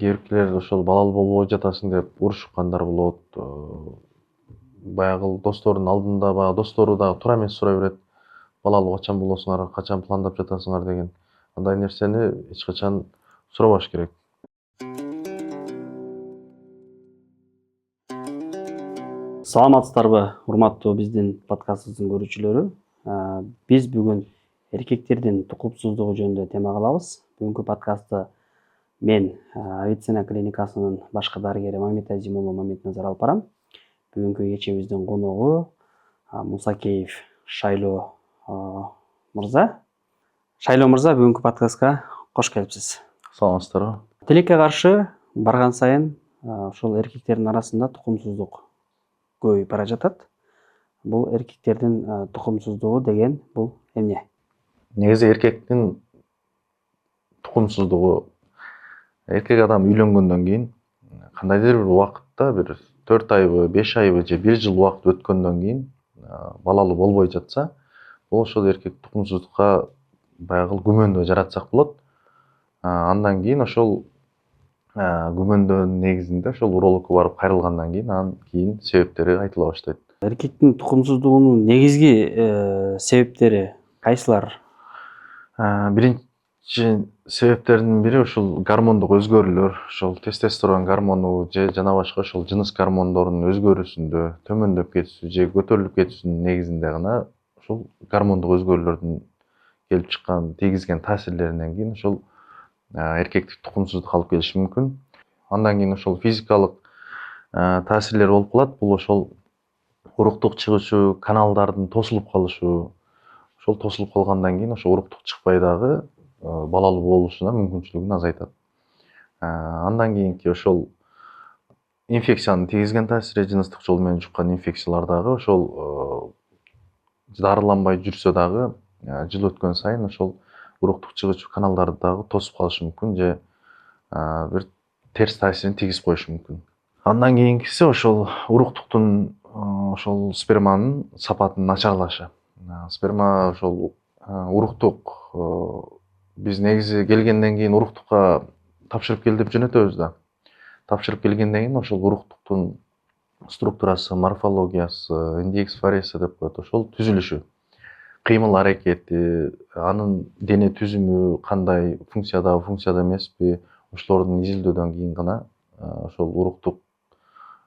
Кээбиркилер ошол балалуу болбой жатасың деп урушкандар болот. Баягы досторунун алдында баягы достору дагы туура эмес сурай берет. Балалуу качан болосуңар, качан пландап жатасыңар деген. Андай нерсени эч качан сурабаш керек. Саламатсыздарбы, урматтуу биздин подкастыбыздын көрүүчүлөрү. Биз бүгүн эркектердин тукумсуздугу жөнүндө тема кылабыз. Бүгүнкү подкастты мен Авиценна клиникасынын башкы дарыгери Мамит Азимулу Мамитназар алып барам. Бүгүнкү кечебиздин коногу Мусакеев Шайлоо мырза. Шайлоо мырза, бүгүнкү подкастка кош келипсиз. Саламатсыздарбы? Тилекке каршы барган сайын ошол эркектердин арасында тукумсуздук көбөйүп бара жатат. Бул эркектердин тукумсуздугу деген бул эмне? Негизи эркектин тукумсуздугу эркек адам үйлөнгөндөн кийин кандайдыр бир убакытта бир 4 айбы, 5 айбы же 1 жыл убакыт өткөндөн кийин балалуу болбой жатса, бул ошол эркек тукумсуздукка баягы күмөндү жаратсак болот. Андан кийин ошол күмөндүн негизинде ошол урологко барып кайрылгандан кийин анан кийин себептери айтыла баштайт. Эркектин тукумсуздугунун негизги себептери кайсылар? Биринчи себептердин бири ошол гормондук өзгөрүүлөр, ошол тестостерон гормону же жана башка ошол жыныс гормондорунун өзгөрүүсүндө төмөндөп кетүүсү же көтөрүлүп кетүүсүнүн негизинде гана ошол гормондук өзгөрүүлөрдүн келип чыккан, тийгизген таасирлеринен кийин ошол эркектик тукумсуздук алып келиши мүмкүн. Андан кийин ошол физикалык таасирлер болуп калат. Бул ошол уруктук чыгышуу, каналдардын тосулуп калышы. Ошол тосулуп калгандан кийин ошол уруктук чыкпай дагы балалуу болушуна мүмкүнчүлүгүн азайтат. Андан кийинки ошол инфекциянын тийгизген таасири, жыныстык жол менен жуккан инфекциялар дагы ошол дарыланбай жүрсө дагы жыл өткөн сайын ошол уруктук чыгыч каналдарды дагы тосуп калышы мүмкүн же бир терс таасирин тийгизип коюшу мүмкүн. Андан кийинкиси ошол уруктуктун ошол сперманын сапатынын начарлашы. Сперма ошол уруктук биз негизи келгенден кийин уруктукка тапшырып кел деп жөнөтөбүз да. Тапшырып келгенден кийин ошол уруктуктун структурасы, морфологиясы, индекс фаресы деп коет, ошол түзүлүшү, кыймыл аракети, анын дене түзүмү кандай, функцияда эмеспи, ошолордун изилдөөдөн кийин гана ошол уруктук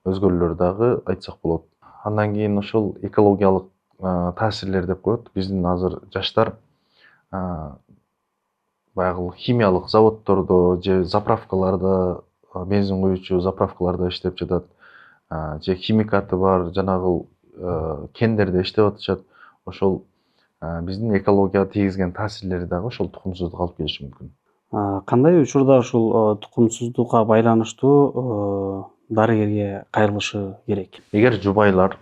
өзгөрүүлөр дагы айтсак болот. Андан кийин ошол экологиялык таасирлер деп коет. Биздин азыр жаштар баягы химиялык заводдордо же заправкаларда, бензин куюучу заправкаларда иштеп жатат. Же химикаты бар жанагы кендерде иштеп атышат. Ошол биздин экологияга тийгизген таасирлери дагы ошол тукумсуздук алып келиши мүмкүн. Кандай учурда ушул тукумсуздукка байланыштуу дарыгерге кайрылышы керек? Эгер жубайлар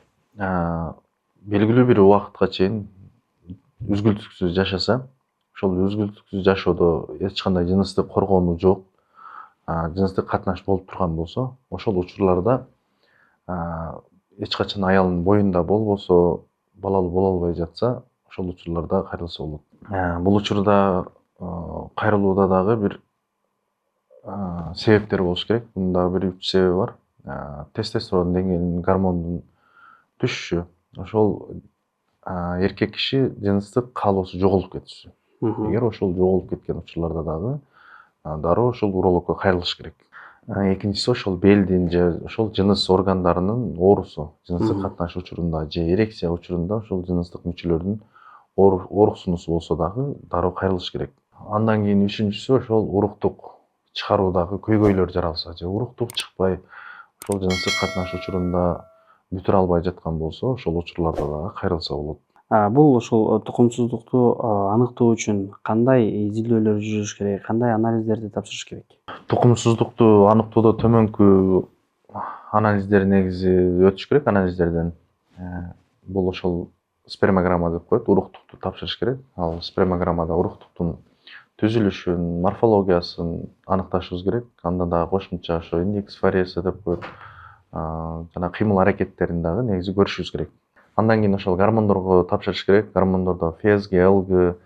белгилүү бир убакытка чейин үзгүлтүксүз жашаса, ошол үзгүлтүксүз жашоодо эч кандай жыныстык коргонуу жок, жыныстык катнаш болуп турган болсо, ошол учурларда эч качан аялынын боюнда болбосо, балалуу боло албай жатса, ошол учурларда кайрылса болот. Бул учурда кайрылууда дагы бир себептер болуш керек. Мунун дагы бир 3 себеби бар. Тестостерон деңгээлинин гормондун түшүшү, ошол эркек киши жыныстык каалоосу жоголуп кетиши. Эгер ошол жоголуп кеткен учурларда дагы дароо ошол урологко кайрылыш керек. Экинчиси ошол белдин же ошол жыныс органдарынын оорусу, жыныстык катнаш учурунда же эрекция учурунда ошол жыныстык мүчөлөрдүн ооруксунуусу болсо дагы дароо кайрылыш керек. Андан кийин үчүнчүсү ошол уруктук чыгаруудагы көйгөйлөр жаралса же уруктук чыкпай ошол жыныстык катнаш учурунда бүтүрө албай жаткан болсо, ошол учурларда дагы кайрылса болот. Бул ошол тукумсуздукту аныктоо үчүн кандай изилдөөлөр жүргүзүш керек, кандай анализдерди тапшырыш керек? Тукумсуздукту аныктоодо төмөнкү анализдер негизи өтүш керек. Анализдерден бул ошол спермограмма деп коет, уруктукту тапшырыш керек. Ал спермограммада уруктуктун түзүлүшүн, морфологиясын аныкташыбыз керек. Анда дагы кошумча ошо индекс фаресы деп коет, жана кыймыл аракеттерин дагы негизи көрүшүбүз керек. Андан кийин ошол гормондорго тапшырыш керек. Гормондордо ФСГ, ЛГ,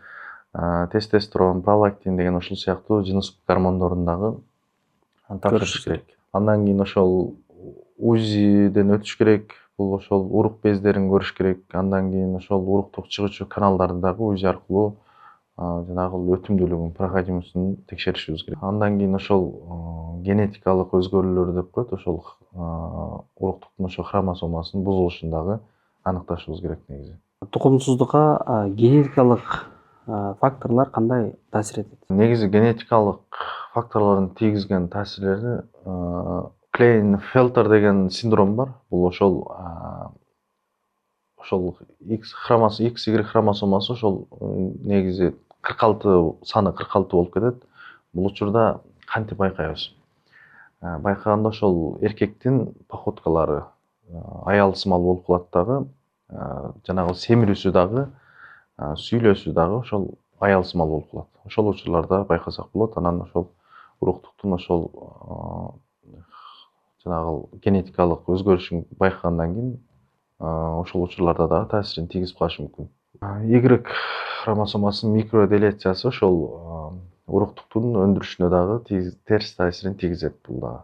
тестостерон, пролактин деген ошол сыяктуу жыныс гормондорун дагы тапшырыш керек. Андан кийин ошол УЗИден өтүш керек. Бул ошол урук бездерин көрүш керек. Андан кийин ошол уруктук чыгуучу каналдарды дагы УЗИ аркылуу жанагы өтүмдүүлүгүн, проходимостун текшеришибиз керек. Андан кийин ошол генетикалык өзгөрүүлөр деп коет, ошол уруктуктун ошо хромосомасынын бузулушун дагы аныкташыбыз керек негизи. Тукумсуздукка генетикалык факторлор кандай таасир этет? Негизи генетикалык факторлордун тийгизген таасирлери Клейнфелтер деген синдром бар. Бул ошол XY хромосомасы ошол негизи 46 саны 46 болуп кетет. Бул учурда кантип байкайбыз? Байкаганда ошол эркектин походкалары аялсымал болуп калат дагы, жанагы семирүүсү дагы, сүйлөөсү дагы ошол аялсымал болуп калат. Ошол учурларда байкасак болот. Анан ошол уруктуктун ошол жанагы генетикалык өзгөрүшүн байкагандан кийин ошол учурларда дагы таасирин тийгизип калышы мүмкүн. Y хромосомасынын микроделециясы ошол уруктуктун өндүрүшүнө дагы терс таасирин тийгизет бул дагы.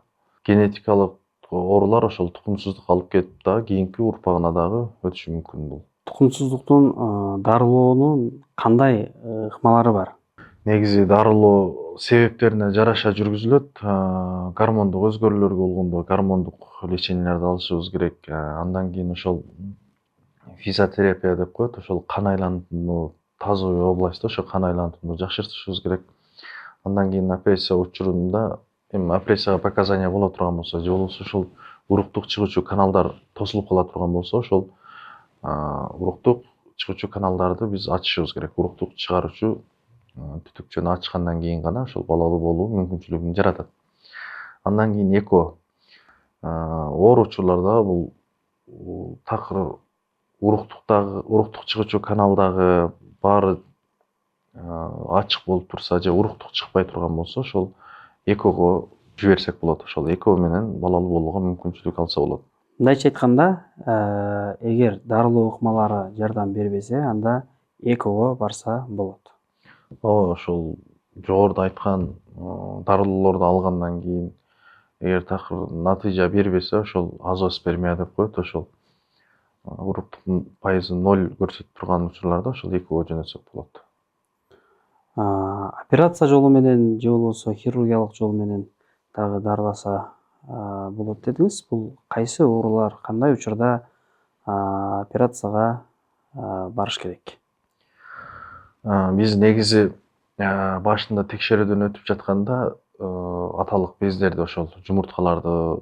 Генетикалык оорулар ошол тукумсуздукка алып келип дагы кийинки урпагына дагы өтүшү мүмкүн бул. Тукумсуздуктун дарылоонун кандай ыкмалары бар? Негизи дарылоо себептерине жараша жүргүзүлөт. Гормондук өзгөрүүлөргө болгондо гормондук леченияларды алышыбыз керек. Андан кийин ошол физиотерапия деп коет, ошол кан айланууну тазалоо областта ошо кан айланууну жакшыртышыбыз керек. Андан кийин операция учурунда операцияга показания боло турган болсо, же болбосо ошол уруктук чыгуучу каналдар тосулуп кала турган болсо, ошол уруктук чыгуучу каналдарды биз ачышыбыз керек. Уруктук чыгаруучу түтүкчөнү ачкандан кийин гана ошол балалуу болуу мүмкүнчүлүгүн жаратат. Андан кийин эко. Оор учурларда бул такыр уруктук чыгуучу каналдагы баары ачык болуп турса, же уруктук чыкпай турган болсо, ошол экого жиберсек болот. Ошол эко менен балалуу болууга мүмкүнчүлүк алса болот. Мындайча айтканда, эгер дарылоо ыкмалары жардам бербесе, анда экого барса болот. Ошол жогоруда айткан дарылоолорду алгандан кийин эгер такыр натыйжа бербесе, ошол азоспермия деп коет, ошол уруктуктун пайызы 0 көрсөтүп турган учурларда ошол экого жөнөтсөк болот. Операция жолу менен же болбосо хирургиялык жол менен дагы дарыласа болот дедиңиз. Бул кайсы оорулар, кандай учурда операцияга барыш керек? Биз негизи башында текшерүүдөн өтүп жатканда аталык бездерди, ошол жумурткаларды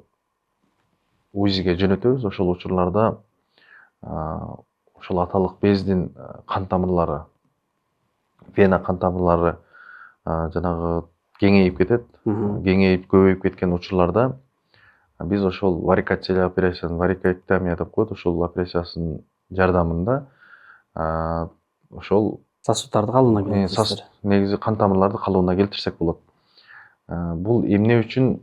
УЗИге жөнөтөбүз. Ошол учурларда ошол аталык бездин кан тамырлары, вена кан тамырлары жанагы кеңейип кетет. Кеңейип көбөйүп кеткен учурларда биз ошол варикоцелия операциясын, варикоэктомия деп коет, ошол операциясынын жардамында ошол сосуддарды калыбына келтиресиздер. Негизи кан тамырларды калыбына келтирсек болот. Бул эмне үчүн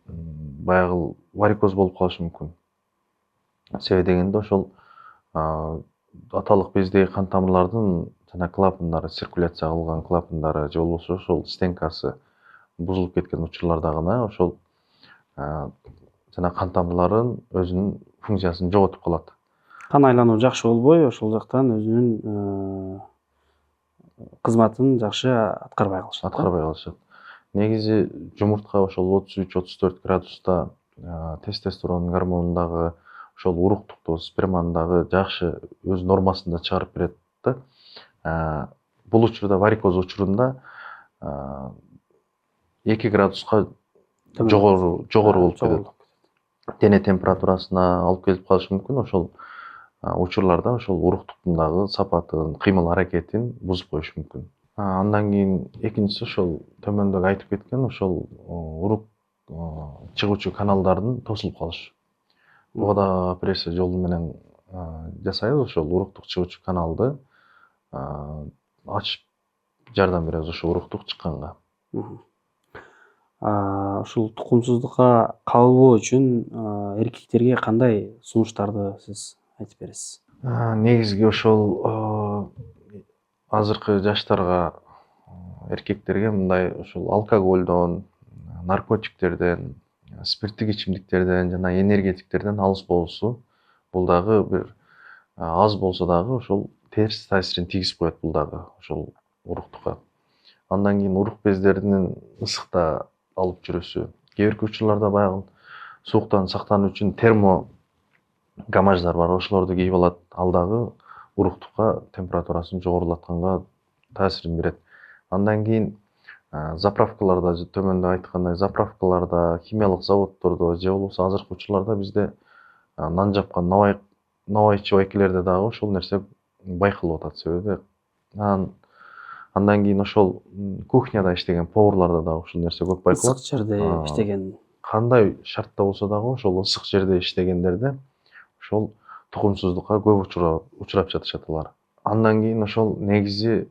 баягы варикоз болуп калышы мүмкүн? Себеби дегенде ошол аталык бездеги кан тамырлардын жана клапандары, циркуляция кылган клапандары же болбосо ошол стенкасы бузулуп кеткен учурларда гана ошол жана кан тамырларын өзүнүн функциясын жоготуп калат. Кан айлануу жакшы болбой, ошол жактан өзүнүн кызматын жакшы аткарбай калышат. Негизи жумуртка ошол 33-34 градуста тестостерон гормонундагы ошол уруктукту, сперманы дагы жакшы өз нормасында чыгарып берет да. Бул учурда варикоз учурунда 2 градуска жогору болуп кетет. Дене температурасына алып келип калышы мүмкүн. Ошол учурларда ошол уруктуктун дагы сапатын, кыймыл аракетин бузуп коюшу мүмкүн. Андан кийин экинчиси ошол төмөндөгү айтып кеткен ошол урук чыгуучу каналдардын тосулуп калышы. Буга да операция жолу менен жасайбыз, ошол уруктук чыгуучу каналды ачып жардам беребиз ошол уруктук чыкканга. Ушул тукумсуздукка кабылбоо үчүн эркектерге кандай сунуштарды сиз айтып бересиз? Негизги ошол азыркы жаштарга, эркектерге мындай ошол алкоголдон, наркотиктерден, спирттик ичимдиктерден жана энергетиктерден алыс болуусу бул дагы бир аз болсо дагы ошол терс таасирин тийгизип коет бул дагы ошол уруктукка. Андан кийин урук бездеринин ысыкта алып жүрүүсү. Кээ бирки учурларда баягы сууктан сактануу үчүн термогамаждар бар, ошолорду кийип алат. Ал дагы уруктукка температурасын жогорулатканга таасирин берет. Андан кийин заправкаларда, төмөндө айткандай заправкаларда, химиялык заводдордо же болбосо азыркы учурларда бизде нан жапкан набайчы байкелерде дагы ошол нерсе байкалып атат. Себеби андан кийин ошол кухняда иштеген поварларда дагы ушул нерсе көп байкалат. Ысык жерде иштеген. Кандай шартта болсо дагы ошол ысык жерде иштегендерде ошол тукумсуздукка көп учурап жатышат алар. Андан кийин ошол негизи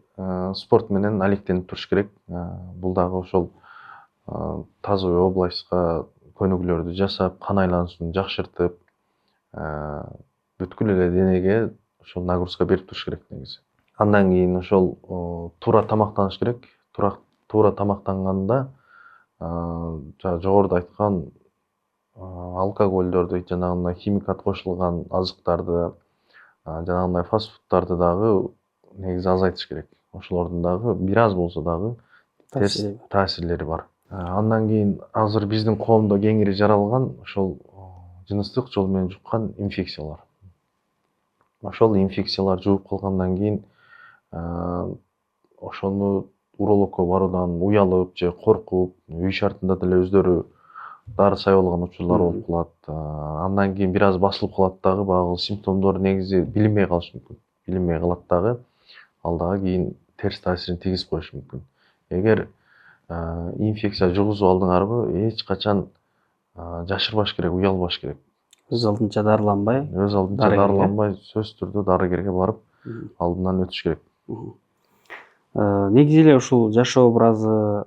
спорт менен алектенип туруш керек. Бул дагы ошол таза областка көнүгүүлөрдү жасап, кан айлануусун жакшыртып, бүткүл эле денеге ошол нагрузка берип туруш керек негизи. Андан кийин ошол туура тамактаныш керек. Туура тамактанганда жогоруда айткан алкоголдорду, жанагындай химикат кошулган азыктарды, жанагындай фастфудтарды дагы негизи азайтыш керек. Ошолордун дагы бир аз болсо дагы терс таасирлери бар. Андан кийин азыр биздин коомдо кеңири жаралган ошол жыныстык жол менен жуккан инфекциялар. Ошол инфекциялар жугуп калгандан кийин ошону урологко баруудан уялып же коркуп, үй шартында деле өздөрү дары сайып алган учурлар болуп калат. Андан кийин бир аз басылып калат дагы, баягы симптомдор негизи билинбей калышы мүмкүн. Билинбей калат дагы, ал дагы кийин терс таасирин тийгизип коюшу мүмкүн. Эгер инфекция жугузуп алдыңарбы, эч качан жашырбаш керек, уялбаш керек. Өз алдынча дарыланбай, сөзсүз түрдө дарыгерге барып, алдынан өтүш керек. Негизи эле ушул жашоо образы,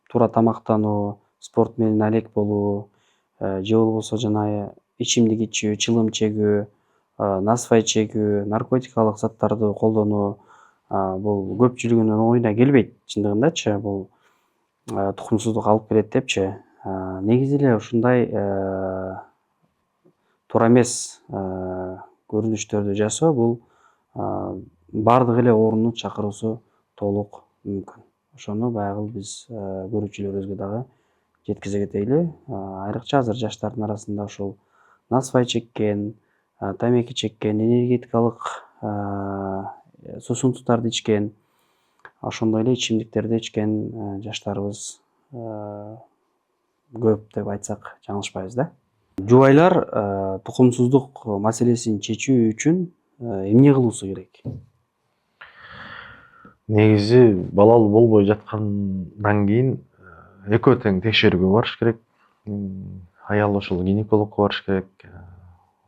туура тамактануу, спорт менен алек болуу, же болбосо жанагы ичимдик ичүү, чылым чегүү, насвай чегүү, наркотикалык заттарды колдонуу бул көпчүлүгүнүн оюна келбейт чындыгындачы. Бул тукумсуздук алып келет депчи. Негизи эле ушундай туура эмес көрүнүштөрдү жасоо бул бардык эле оорууну чакыруусу толук мүмкүн. Ошону баягы биз көрүүчүлөрүбүзгө дагы жеткизе кетели. Айрыкча азыр жаштардын арасында ошол насвай чеккен, тамеки чеккен, энергетикалык суусундуктарды ичкен, ошондой эле ичимдиктерди ичкен жаштарыбыз көп деп айтсак жаңылышпайбыз да. Жубайлар тукумсуздук маселесин чечүү үчүн эмне кылуусу керек? Негизи балалуу болбой жаткандан кийин экөө тең текшерүүгө барыш керек. Аял ошол гинекологко барыш керек,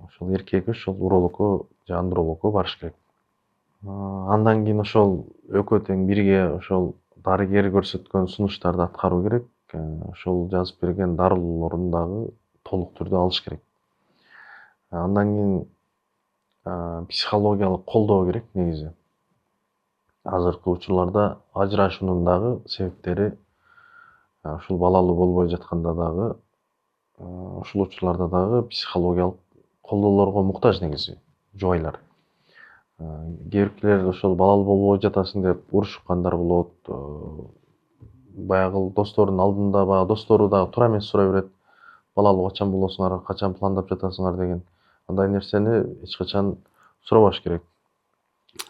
ошол эркек ошол урологко же андрологко барыш керек. Андан кийин ошол экөө тең бирге ошол дарыгер көрсөткөн сунуштарды аткаруу керек. Ошол жазып берген дарылоорун дагы толук түрдө алыш керек. Андан кийин психологиялык колдоо керек негизи. Азыркы учурларда ажырашуунун дагы себептери ушул балалуу болбой жатканда дагы, ушул учурларда дагы психологиялык колдоолорго муктаж негизи жубайлар. Кээ биркилер ошол балалуу болбой жатасың деп урушкандар болот. Баягы досторунун алдында баягы достору дагы туура эмес сурай берет. Балалуу качан болосуңар, качан пландап жатасыңар деген. Андай нерсени эч качан сурабаш керек.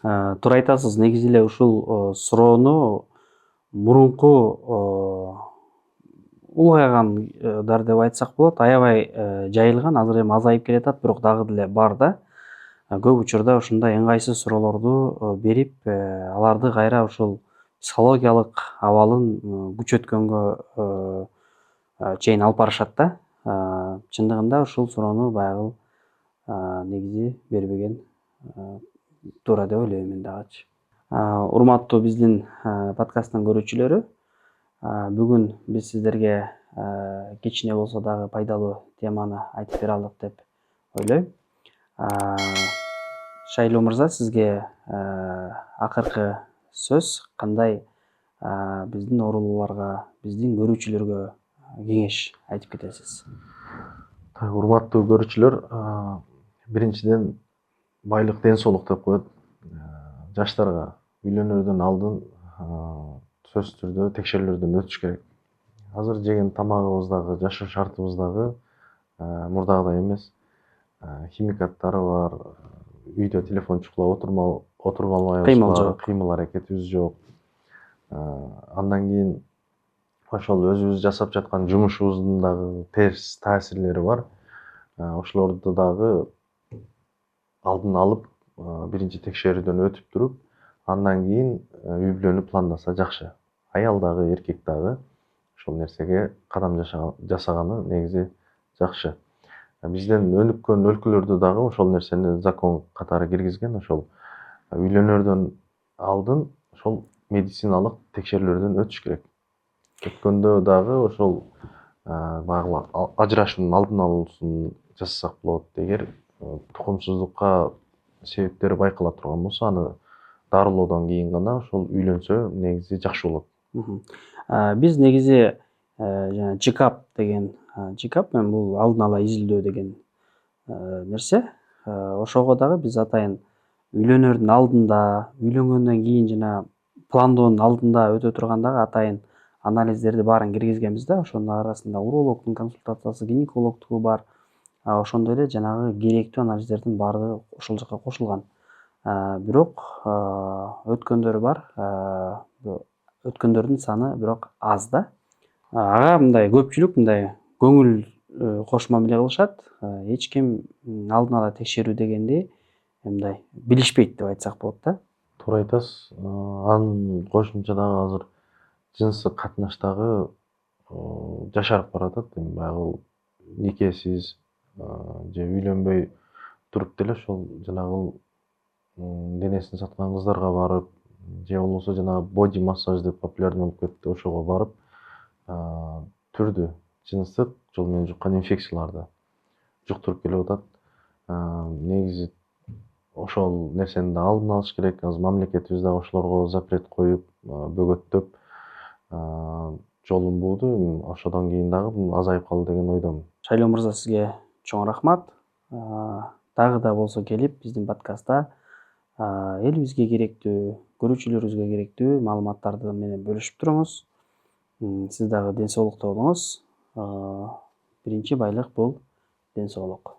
Туура айтасыз. Негизи эле ушул суроону мурунку улгайгандар деп айтсак болот, аябай жайылган, азыр эми азайып келатат, бирок дагы деле бар да. Көп учурда ушундай ыңгайсыз суроолорду берип, аларды кайра ушул психологиялык абалын күчөткөнгө чейин алып барышат да. Чындыгында ушул суроону баягы негизи бербеген туура деп ойлойм мен дагычы. Урматтуу биздин подкасттын көрүүчүлөрү, бүгүн биз сиздерге кичине болсо дагы пайдалуу теманы айтып бере алдык деп ойлойм. Шайлоо мырза, сизге акыркы сөз, кандай биздин оорулууларга, биздин көрүүчүлөргө кеңеш айтып кетесиз? Так, урматтуу көрүүчүлөр, биринчиден байлык ден соолук деп коет. Жаштарга үйлөнөрдөн алдын сөзсүз түрдө текшерүүлөрдөн өтүш керек. Азыр жеген тамагыбыз дагы, жашоо шартыбыз дагы мурдагыдай эмес. Химикаттары бар, үйдө телефон чукулап отуруп албайбыз, Кыймыл жок. кыймыл аракетибиз жок. Андан кийин ошол өзүбүз жасап жаткан жумушубуздун дагы терс таасирлери бар. Ошолорду дагы алдын алып, биринчи текшерүүдөн өтүп туруп, андан кийин үй бүлөнү пландаса жакшы. Аял дагы, эркек дагы ошол нерсеге кадам жасаганы негизи жакшы. Бизден өнүккөн өлкөлөрдө дагы ошол нерсени закон катары киргизген. Ошол үйлөнөрдөн алдын ошол медициналык текшерүүлөрдөн өтүш керек. Өткөндө дагы ошол баягы ажырашуунун алдын алуусун жасасак болот. Эгер тукумсуздукка себептери байкала турган болсо, аны дарылоодон кийин гана ошол үйлөнсө негизи жакшы болот. Биз негизи жана чекап деген, чекап менен бул алдын ала изилдөө деген нерсе. Ошого дагы биз атайын үйлөнөрдүн алдында, үйлөнгөндөн кийин жана пландоонун алдында өтө тургандагы атайын анализдерди баарын киргизгенбиз да. Ошонун арасында урологдун консультациясы, гинекологдугу бар. Ошондой эле жанагы керектүү анализдердин баардыгы ошол жака кошулган. Бирок өткөндөрү бар. Өткөндөрдүн саны бирок аз да. Ага мындай көпчүлүк мындай көңүл кош мамиле кылышат. Эч ким алдын ала текшерүү дегенди мындай билишпейт деп айтсак болот да. Туура айтасыз. Анын кошумча дагы азыр жыныстык катнаш дагы жашарып баратат. Баягы никесиз же үйлөнбөй туруп деле ошол жанагы денесин саткан кыздарга барып, же болбосо жанагы боди массаж деп популярный болуп кетти, ошого барып түрдүү жыныстык жол менен жуккан инфекцияларды жуктуруп келип атат. Негизи ошол нерсени да алдын алыш керек. Азыр мамлекетибиз дагы ошолорго запрет коюп, бөгөттөп жолун бууду. Ошодон кийин дагы азайып калды деген ойдомун. Шайлоо мырза, сизге чоң рахмат. Дагы да болсо келип биздин подкастта элибизге керектүү, көрүүчүлөрүбүзгө керектүү маалыматтарды менен бөлүшүп туруңуз. Сиз дагы ден соолукта болуңуз. Биринчи байлык бул ден соолук.